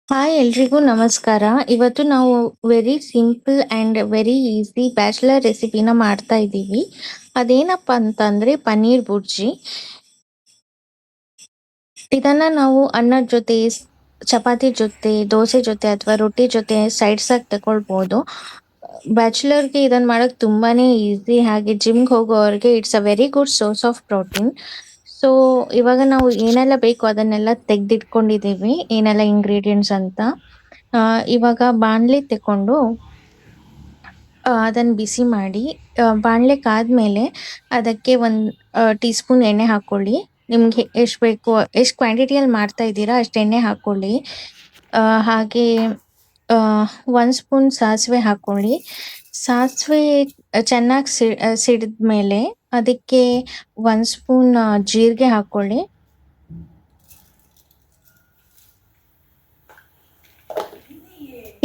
Hi ಎಲ್ರಿಗೂ ನಮಸ್ಕಾರ. ಇವತ್ತು ನಾವು very simple and very easy bachelor ರೆಸಿಪಿನ ಮಾಡ್ತಾ ಇದ್ದೀವಿ. ಅದೇನಪ್ಪ ಅಂತಂದರೆ ಪನ್ನೀರ್ ಬುರ್ಜಿ. ಇದನ್ನು ನಾವು ಅನ್ನದ ಜೊತೆ, ಚಪಾತಿ ಜೊತೆ, ದೋಸೆ ಜೊತೆ ಅಥವಾ ರೊಟ್ಟಿ ಜೊತೆ ಸೈಡ್ಸಾಗಿ ತಗೊಳ್ಬೋದು. ಬ್ಯಾಚುಲರ್ಗೆ ಇದನ್ನು ಮಾಡೋಕ್ಕೆ ತುಂಬಾ ಈಸಿ. ಹಾಗೆ ಜಿಮ್ಗೆ ಹೋಗೋರಿಗೆ it's a very good source of protein. So ಇವಾಗ ನಾವು ಏನೆಲ್ಲ ಬೇಕು ಅದನ್ನೆಲ್ಲ ತೆಗೆದಿಟ್ಕೊಂಡಿದ್ದೀವಿ, ಏನೆಲ್ಲ ಇಂಗ್ರೀಡಿಯೆಂಟ್ಸ್ ಅಂತ. ಇವಾಗ ಬಾಣಲೆ ತಗೊಂಡು ಅದನ್ನು ಬಿಸಿ ಮಾಡಿ, ಬಾಣಲೆ ಕಾದ್ಮೇಲೆ ಅದಕ್ಕೆ ಒಂದು ಟೀ ಸ್ಪೂನ್ ಎಣ್ಣೆ ಹಾಕ್ಕೊಳ್ಳಿ. ನಿಮಗೆ ಎಷ್ಟು ಬೇಕು, ಎಷ್ಟು ಕ್ವಾಂಟಿಟಿಯಲ್ಲಿ ಮಾಡ್ತಾ ಇದ್ದೀರಾ ಅಷ್ಟು ಎಣ್ಣೆ ಹಾಕ್ಕೊಳ್ಳಿ. ಹಾಗೆ 1 ಸ್ಪೂನ್ ಸಾಸಿವೆ ಹಾಕ್ಕೊಳ್ಳಿ. ಸಾಸಿವೆ ಚೆನ್ನಾಗಿ ಸಿಡಿದ್ಮೇಲೆ ಅದಕ್ಕೆ 1 ಸ್ಪೂನ್ ಜೀರಿಗೆ ಹಾಕ್ಕೊಳ್ಳಿ.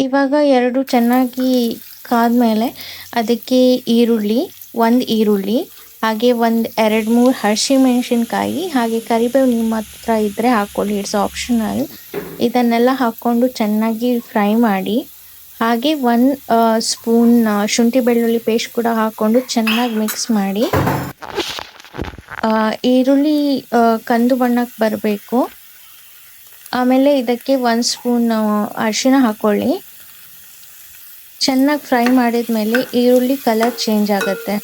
ಇವಾಗ ಎರಡು ಚೆನ್ನಾಗಿ ಕಾದ್ಮೇಲೆ ಅದಕ್ಕೆ ಒಂದು ಈರುಳ್ಳಿ, ಹಾಗೆ ಒಂದು 2-3 ಹಸಿಮೆಣಸಿನ್ಕಾಯಿ, ಹಾಗೆ ಕರಿಬೇವು ನಿಮ್ಮ ಹತ್ರ ಇದ್ದರೆ ಹಾಕ್ಕೊಳ್ಳಿ, ಇಟ್ಸ್ ಆಪ್ಷನಲ್. ಇದನ್ನೆಲ್ಲ ಹಾಕ್ಕೊಂಡು ಚೆನ್ನಾಗಿ ಫ್ರೈ ಮಾಡಿ. ಹಾಗೆ 1 ಸ್ಪೂನ್ ಶುಂಠಿ ಬೆಳ್ಳುಳ್ಳಿ ಪೇಸ್ಟ್ ಕೂಡ ಹಾಕ್ಕೊಂಡು ಚೆನ್ನಾಗಿ ಮಿಕ್ಸ್ ಮಾಡಿ. ಈರುಳ್ಳಿ ಕಂದು ಬಣ್ಣಕ್ಕೆ ಬರಬೇಕು. ಆಮೇಲೆ ಇದಕ್ಕೆ 1 ಸ್ಪೂನ್ ಅರಿಶಿನ ಹಾಕ್ಕೊಳ್ಳಿ. ಚೆನ್ನಾಗಿ ಫ್ರೈ ಮಾಡಿದ ಮೇಲೆ ಈರುಳ್ಳಿ ಕಲರ್ ಚೇಂಜ್ ಆಗುತ್ತೆ.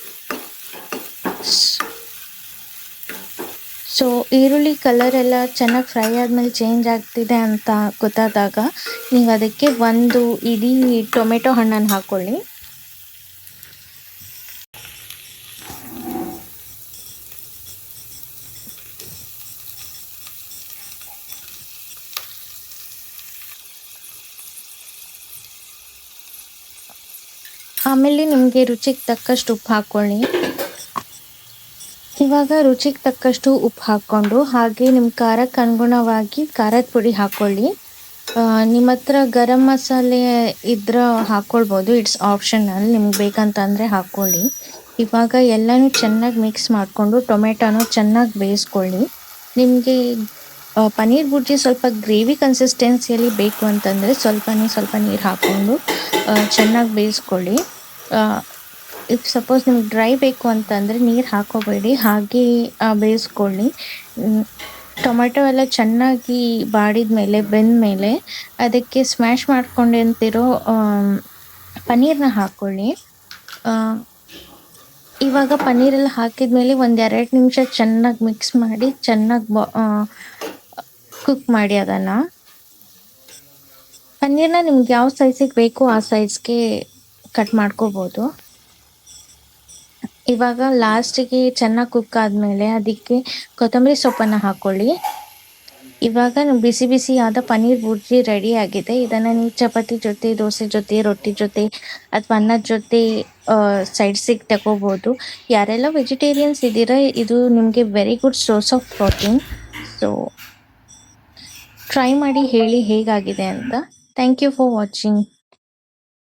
ಸೊ ಈರುಳ್ಳಿ ಕಲರ್ ಎಲ್ಲ ಚೆನ್ನಾಗಿ ಫ್ರೈ ಆದಮೇಲೆ ಚೇಂಜ್ ಆಗ್ತಿದೆ ಅಂತ ಗೊತ್ತಾದಾಗ ನೀವು ಅದಕ್ಕೆ ಒಂದು ಇಡೀ ಟೊಮೆಟೊ ಹಣ್ಣನ್ನು ಹಾಕ್ಕೊಳ್ಳಿ. ಆಮೇಲೆ ನಿಮಗೆ ರುಚಿಗೆ ತಕ್ಕಷ್ಟು ಉಪ್ಪು ಹಾಕ್ಕೊಳ್ಳಿ. ಇವಾಗ ರುಚಿಗೆ ತಕ್ಕಷ್ಟು ಉಪ್ಪು ಹಾಕ್ಕೊಂಡು, ಹಾಗೆ ನಿಮ್ಮ ಖಾರಕ್ಕೆ ಅನುಗುಣವಾಗಿ ಖಾರದ ಪುಡಿ ಹಾಕ್ಕೊಳ್ಳಿ. ನಿಮ್ಮ ಹತ್ರ ಗರಂ ಮಸಾಲೆ ಇದ್ರೆ ಹಾಕ್ಕೊಳ್ಬೋದು, ಇಟ್ಸ್ ಆಪ್ಷನಲ್, ನಿಮ್ಗೆ ಬೇಕಂತಂದರೆ ಹಾಕ್ಕೊಳ್ಳಿ. ಇವಾಗ ಎಲ್ಲನೂ ಚೆನ್ನಾಗಿ ಮಿಕ್ಸ್ ಮಾಡಿಕೊಂಡು ಟೊಮೆಟೊನೂ ಚೆನ್ನಾಗಿ ಬೇಯಿಸ್ಕೊಳ್ಳಿ. ನಿಮಗೆ ಪನ್ನೀರ್ ಬುರ್ಜಿ ಸ್ವಲ್ಪ ಗ್ರೇವಿ ಕನ್ಸಿಸ್ಟೆನ್ಸಿಯಲ್ಲಿ ಬೇಕು ಅಂತಂದರೆ ಸ್ವಲ್ಪ ನೀರು ಹಾಕ್ಕೊಂಡು ಚೆನ್ನಾಗಿ ಬೇಯಿಸ್ಕೊಳ್ಳಿ. ಇಫ್ ಸಪೋಸ್ ನಿಮ್ಗೆ ಡ್ರೈ ಬೇಕು ಅಂತಂದರೆ ನೀರು ಹಾಕೋಬೇಡಿ, ಹಾಗೆ ಬೇಯಿಸ್ಕೊಳ್ಳಿ. ಟೊಮೆಟೊ ಎಲ್ಲ ಚೆನ್ನಾಗಿ ಬಾಡಿದ ಮೇಲೆ, ಬೆಂದ ಮೇಲೆ ಅದಕ್ಕೆ ಸ್ಮ್ಯಾಶ್ ಮಾಡ್ಕೊಂಡಿರೋ ಪನ್ನೀರನ್ನ ಹಾಕ್ಕೊಳ್ಳಿ. ಇವಾಗ ಪನ್ನೀರೆಲ್ಲ ಹಾಕಿದ ಮೇಲೆ 1-2 ನಿಮಿಷ ಚೆನ್ನಾಗಿ ಮಿಕ್ಸ್ ಮಾಡಿ, ಚೆನ್ನಾಗಿ ಕುಕ್ ಮಾಡಿ ಅದನ್ನು. ಪನ್ನೀರನ್ನ ನಿಮ್ಗೆ ಯಾವ ಸೈಜಿಗೆ ಬೇಕು ಆ ಸೈಜ್ಗೆ ಕಟ್ ಮಾಡ್ಕೋಬೋದು. ಇವಾಗ ಲಾಸ್ಟಿಗೆ ಚೆನ್ನಾಗಿ ಕುಕ್ ಆದಮೇಲೆ ಅದಕ್ಕೆ ಕೊತ್ತಂಬರಿ ಸೊಪ್ಪನ್ನು ಹಾಕ್ಕೊಳ್ಳಿ. ಇವಾಗ ಬಿಸಿ ಬಿಸಿಯಾದ ಪನ್ನೀರ್ ಬುರ್ಜಿ ರೆಡಿ ಆಗಿದೆ. ಇದನ್ನು ನೀವು ಚಪಾತಿ ಜೊತೆ, ದೋಸೆ ಜೊತೆ, ರೊಟ್ಟಿ ಜೊತೆ ಅಥವಾ ಅನ್ನದ ಜೊತೆ ಸೈಡ್ಸಿಗೆ ತಗೋಬೋದು. ಯಾರೆಲ್ಲ ವೆಜಿಟೇರಿಯನ್ಸ್ ಇದ್ದೀರಾ, ಇದು ನಿಮಗೆ very good source of protein. So try ಮಾಡಿ ಹೇಳಿ ಹೇಗಾಗಿದೆ ಅಂತ. Thank you for watching.